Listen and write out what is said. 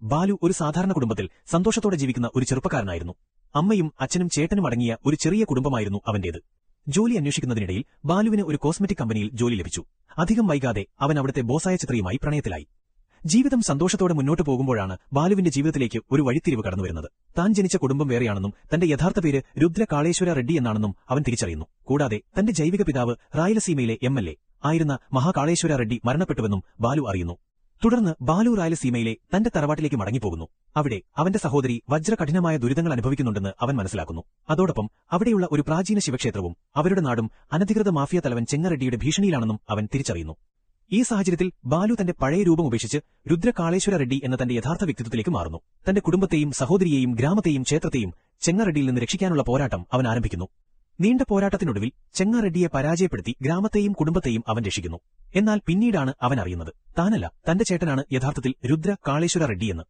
ബാലു ഒരു സാധാരണ കുടുംബത്തിൽ സന്തോഷത്തോടെ ജീവിക്കുന്ന ഒരു ചെറുപ്പക്കാരനായിരുന്നു. അമ്മയും അച്ഛനും ചേട്ടനും അടങ്ങിയ ഒരു ചെറിയ കുടുംബമായിരുന്നു അവന്റേത്. ജോലി അന്വേഷിക്കുന്നതിനിടയിൽ ബാലുവിന് ഒരു കോസ്മെറ്റിക് കമ്പനിയിൽ ജോലി ലഭിച്ചു. അധികം വൈകാതെ അവൻ അവിടുത്തെ ബോസായ ചിത്രയുമായി പ്രണയത്തിലായി. ജീവിതം സന്തോഷത്തോടെ മുന്നോട്ടു പോകുമ്പോഴാണ് ബാലുവിന്റെ ജീവിതത്തിലേക്ക് ഒരു വഴിത്തിരിവ് കടന്നുവരുന്നത്. താൻ ജനിച്ച കുടുംബം വേറെയാണെന്നും തന്റെ യഥാർത്ഥ പേര് രുദ്ര കാളേശ്വര റെഡ്ഡി എന്നാണെന്നും അവൻ തിരിച്ചറിയുന്നു. കൂടാതെ തന്റെ ജൈവിക പിതാവ് റായലസീമയിലെ MLA ആയിരുന്ന മഹാകാളേശ്വര റെഡ്ഡി മരണപ്പെട്ടുവെന്നും ബാലു അറിയുന്നു. തുടർന്ന് ബാലു റായലസീമയിലെ തന്റെ തറവാട്ടിലേക്ക് മടങ്ങിപ്പോകുന്നു. അവിടെ അവന്റെ സഹോദരി വജ്രകഠിനമായ ദുരിതങ്ങൾ അനുഭവിക്കുന്നുണ്ടെന്ന് അവൻ മനസ്സിലാക്കുന്നു. അതോടൊപ്പം അവിടെയുള്ള ഒരു പ്രാചീന ശിവക്ഷേത്രവും അവരുടെ നാടും അനധികൃത മാഫിയ തലവൻ ചെങ്ങറെഡ്ഡിയുടെ ഭീഷണിയിലാണെന്നും അവൻ തിരിച്ചറിയുന്നു. ഈ സാഹചര്യത്തിൽ ബാലു തന്റെ പഴയ രൂപം ഉപേക്ഷിച്ച് രുദ്ര കാളേശ്വര റെഡ്ഡി എന്ന തന്റെ യഥാർത്ഥ വ്യക്തിത്വത്തിലേക്ക് മാറുന്നു. തന്റെ കുടുംബത്തെയും സഹോദരിയെയും ഗ്രാമത്തെയും ക്ഷേത്രത്തെയും ചെങ്ങറെഡ്ഡിയിൽ നിന്ന് രക്ഷിക്കാനുള്ള പോരാട്ടം അവൻ ആരംഭിക്കുന്നു. നീണ്ട പോരാട്ടത്തിനൊടുവിൽ ചെങ്ങറെഡ്ഡിയെ പരാജയപ്പെടുത്തി ഗ്രാമത്തെയും കുടുംബത്തെയും അവൻ രക്ഷിക്കുന്നു. എന്നാൽ പിന്നീടാണ് അവൻ അറിയുന്നത് താനല്ല, തന്റെ ചേട്ടനാണ് യഥാർത്ഥത്തിൽ രുദ്ര കാളേശ്വര റെഡ്ഡിയെന്ന്.